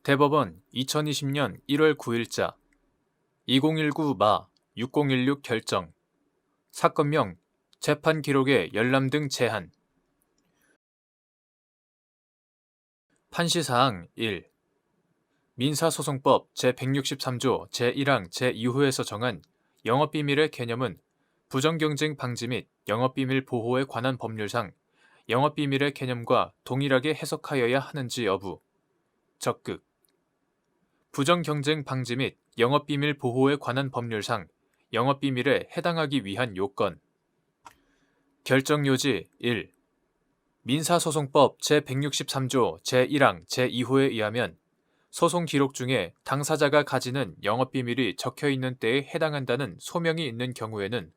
대법원 2020년 1월 9일자 2019 6016 결정 사건명 재판 기록의 열람 등 제한 판시사항 1. 민사소송법 제163조 제1항 제2호에서 정한 영업비밀의 개념은 부정경쟁 방지 및 영업비밀 보호에 관한 법률상 영업비밀의 개념과 동일하게 해석하여야 하는지 여부. 적극. 부정경쟁 방지 및 영업비밀 보호에 관한 법률상 영업비밀에 해당하기 위한 요건. 결정요지 1. 민사소송법 제163조 제1항 제2호에 의하면 소송 기록 중에 당사자가 가지는 영업비밀이 적혀있는 때에 해당한다는 소명이 있는 경우에는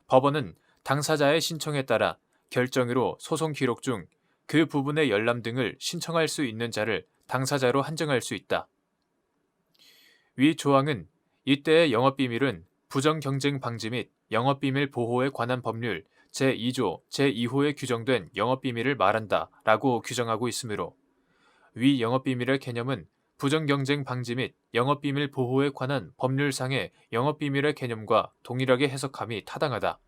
법원은 당사자의 신청에 따라 결정으로 소송 기록 중 그 부분의 열람 등을 신청할 수 있는 자를 당사자로 한정할 수 있다. 위 조항은 이때의 영업비밀은 부정경쟁 방지 및 영업비밀 보호에 관한 법률 제2조 제2호에 규정된 영업비밀을 말한다 라고 규정하고 있으므로 위 영업비밀의 개념은 부정경쟁 방지 및 영업비밀 보호에 관한 법률상의 영업비밀의 개념과 동일하게 해석함이 타당하다.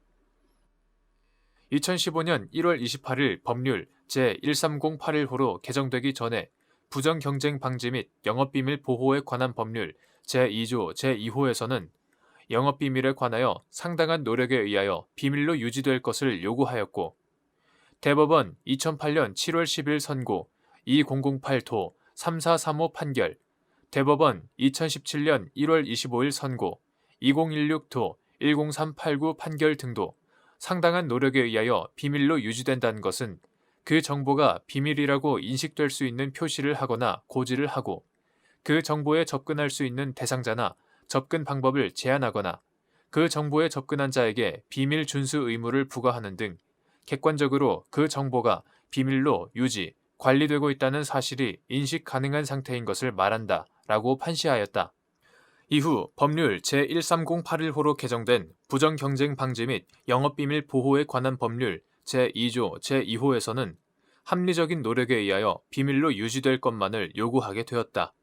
2015년 1월 28일 법률 제13081호로 개정되기 전에 부정경쟁 방지 및 영업비밀 보호에 관한 법률 제2조 제2호에서는 영업비밀에 관하여 상당한 노력에 의하여 비밀로 유지될 것을 요구하였고 대법원 2008년 7월 10일 선고 2008도 3435 판결, 대법원 2017년 1월 25일 선고 2016도 10389 판결 등도 상당한 노력에 의하여 비밀로 유지된다는 것은 그 정보가 비밀이라고 인식될 수 있는 표시를 하거나 고지를 하고 그 정보에 접근할 수 있는 대상자나 접근 방법을 제한하거나 그 정보에 접근한 자에게 비밀 준수 의무를 부과하는 등 객관적으로 그 정보가 비밀로 유지, 관리되고 있다는 사실이 인식 가능한 상태인 것을 말한다 라고 판시하였다. 이후 법률 제13081호로 개정된 부정경쟁 방지 및 영업비밀 보호에 관한 법률 제2조 제2호에서는 합리적인 노력에 의하여 비밀로 유지될 것만을 요구하게 되었다.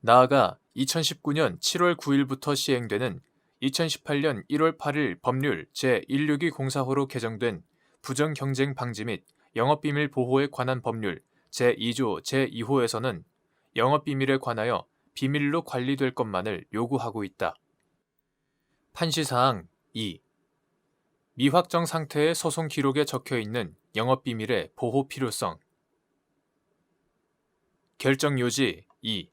나아가 2019년 7월 9일부터 시행되는 2018년 1월 8일 법률 제16204호로 개정된 부정경쟁 방지 및 영업비밀 보호에 관한 법률 제2조 제2호에서는 영업비밀에 관하여 비밀로 관리될 것만을 요구하고 있다. 판시사항 2. 미확정 상태의 소송 기록에 적혀있는 영업비밀의 보호 필요성. 결정요지 2.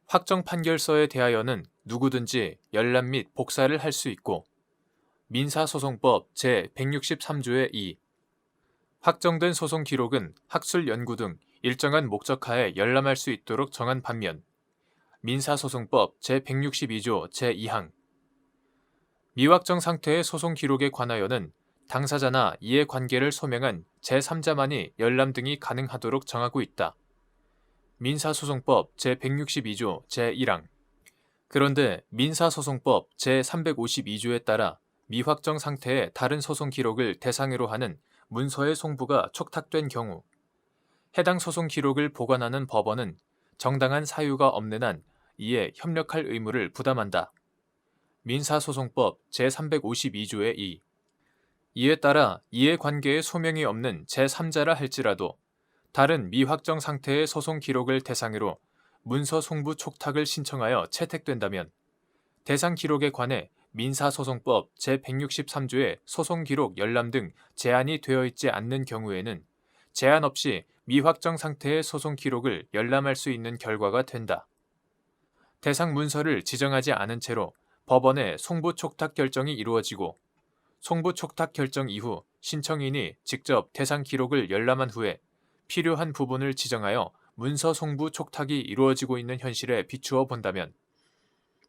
확정 판결서에 대하여는 누구든지 열람 및 복사를 할 수 있고 민사소송법 제163조의 2. 확정된 소송 기록은 학술 연구 등 일정한 목적하에 열람할 수 있도록 정한 반면 민사소송법 제162조 제2항 미확정 상태의 소송 기록에 관하여는 당사자나 이해 관계를 소명한 제3자만이 열람 등이 가능하도록 정하고 있다. 민사소송법 제162조 제1항 그런데 민사소송법 제352조에 따라 미확정 상태의 다른 소송 기록을 대상으로 하는 문서의 송부가 촉탁된 경우 해당 소송 기록을 보관하는 법원은 정당한 사유가 없는 한 이에 협력할 의무를 부담한다. 민사소송법 제352조의 2. 이에 따라 이해관계의 소명이 없는 제3자라 할지라도 다른 미확정 상태의 소송 기록을 대상으로 문서 송부 촉탁을 신청하여 채택된다면 대상 기록에 관해 민사소송법 제163조의 소송기록 열람 등 제한이 되어 있지 않는 경우에는 제한 없이 미확정 상태의 소송 기록을 열람할 수 있는 결과가 된다. 대상 문서를 지정하지 않은 채로 법원의 송부 촉탁 결정이 이루어지고 송부 촉탁 결정 이후 신청인이 직접 대상 기록을 열람한 후에 필요한 부분을 지정하여 문서 송부 촉탁이 이루어지고 있는 현실에 비추어 본다면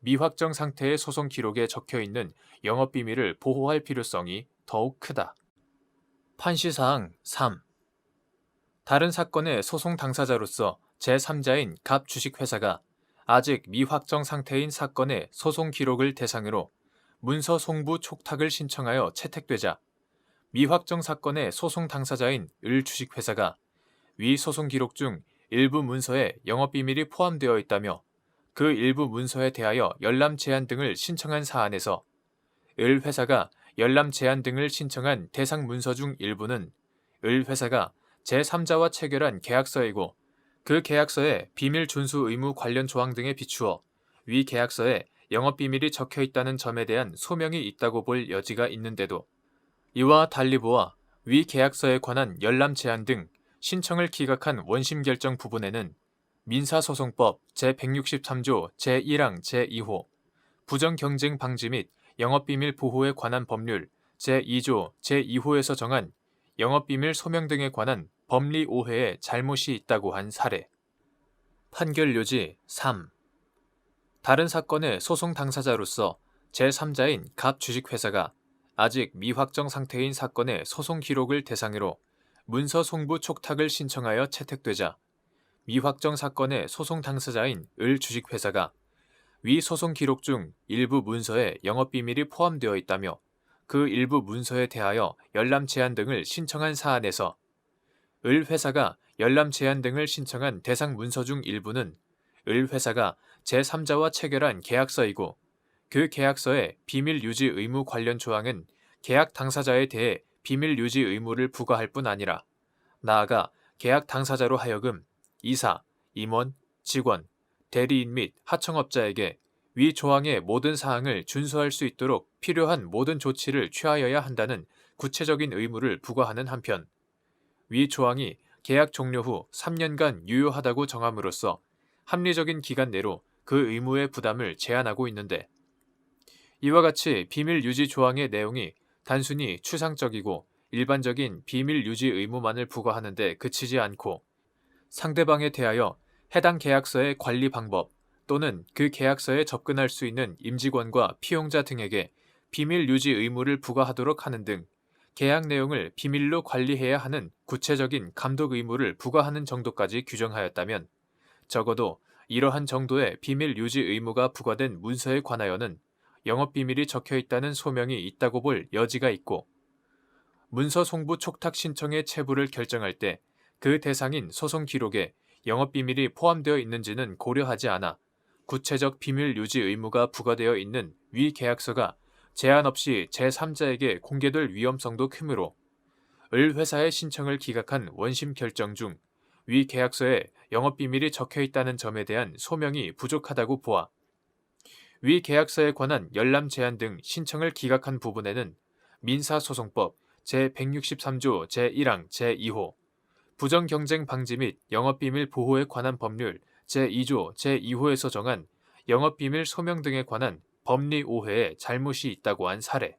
미확정 상태의 소송 기록에 적혀있는 영업비밀을 보호할 필요성이 더욱 크다. 판시사항 3. 다른 사건의 소송 당사자로서 제3자인 갑 주식회사가 아직 미확정 상태인 사건의 소송 기록을 대상으로 문서 송부 촉탁을 신청하여 채택되자 미확정 사건의 소송 당사자인 을 주식회사가 위 소송 기록 중 일부 문서에 영업비밀이 포함되어 있다며 그 일부 문서에 대하여 열람 제한 등을 신청한 사안에서 을 회사가 열람 제한 등을 신청한 대상 문서 중 일부는 을 회사가 제3자와 체결한 계약서이고 그 계약서에 비밀 준수 의무 관련 조항 등에 비추어 위 계약서에 영업비밀이 적혀 있다는 점에 대한 소명이 있다고 볼 여지가 있는데도 이와 달리 보아 위 계약서에 관한 열람 제한 등 신청을 기각한 원심 결정 부분에는 민사소송법 제163조 제1항 제2호 부정경쟁 방지 및 영업비밀 보호에 관한 법률 제2조 제2호에서 정한 영업비밀 소명 등에 관한 법리 오해에 잘못이 있다고 한 사례. 판결 요지 3. 다른 사건의 소송 당사자로서 제3자인 갑 주식회사가 아직 미확정 상태인 사건의 소송 기록을 대상으로 문서 송부 촉탁을 신청하여 채택되자 미확정 사건의 소송 당사자인 을 주식회사가 위 소송 기록 중 일부 문서에 영업비밀이 포함되어 있다며 그 일부 문서에 대하여 열람 제한 등을 신청한 사안에서 을 회사가 열람 제한 등을 신청한 대상 문서 중 일부는 을 회사가 제3자와 체결한 계약서이고 그 계약서의 비밀 유지 의무 관련 조항은 계약 당사자에 대해 비밀 유지 의무를 부과할 뿐 아니라 나아가 계약 당사자로 하여금 이사, 임원, 직원, 대리인 및 하청업자에게 위 조항의 모든 사항을 준수할 수 있도록 필요한 모든 조치를 취하여야 한다는 구체적인 의무를 부과하는 한편 위 조항이 계약 종료 후 3년간 유효하다고 정함으로써 합리적인 기간 내로 그 의무의 부담을 제한하고 있는데 이와 같이 비밀 유지 조항의 내용이 단순히 추상적이고 일반적인 비밀 유지 의무만을 부과하는 데 그치지 않고 상대방에 대하여 해당 계약서의 관리 방법 또는 그 계약서에 접근할 수 있는 임직원과 피용자 등에게 비밀 유지 의무를 부과하도록 하는 등 계약 내용을 비밀로 관리해야 하는 구체적인 감독 의무를 부과하는 정도까지 규정하였다면 적어도 이러한 정도의 비밀 유지 의무가 부과된 문서에 관하여는 영업비밀이 적혀 있다는 소명이 있다고 볼 여지가 있고 문서 송부 촉탁 신청의 체부를 결정할 때 그 대상인 소송 기록에 영업비밀이 포함되어 있는지는 고려하지 않아 구체적 비밀 유지 의무가 부과되어 있는 위 계약서가 제한 없이 제3자에게 공개될 위험성도 크므로 을 회사의 신청을 기각한 원심 결정 중 위 계약서에 영업비밀이 적혀 있다는 점에 대한 소명이 부족하다고 보아 위 계약서에 관한 열람 제한 등 신청을 기각한 부분에는 민사소송법 제163조 제1항 제2호 부정경쟁 방지 및 영업비밀 보호에 관한 법률 제2조 제2호에서 정한 영업비밀 소명 등에 관한 법리 오해에 잘못이 있다고 한 사례.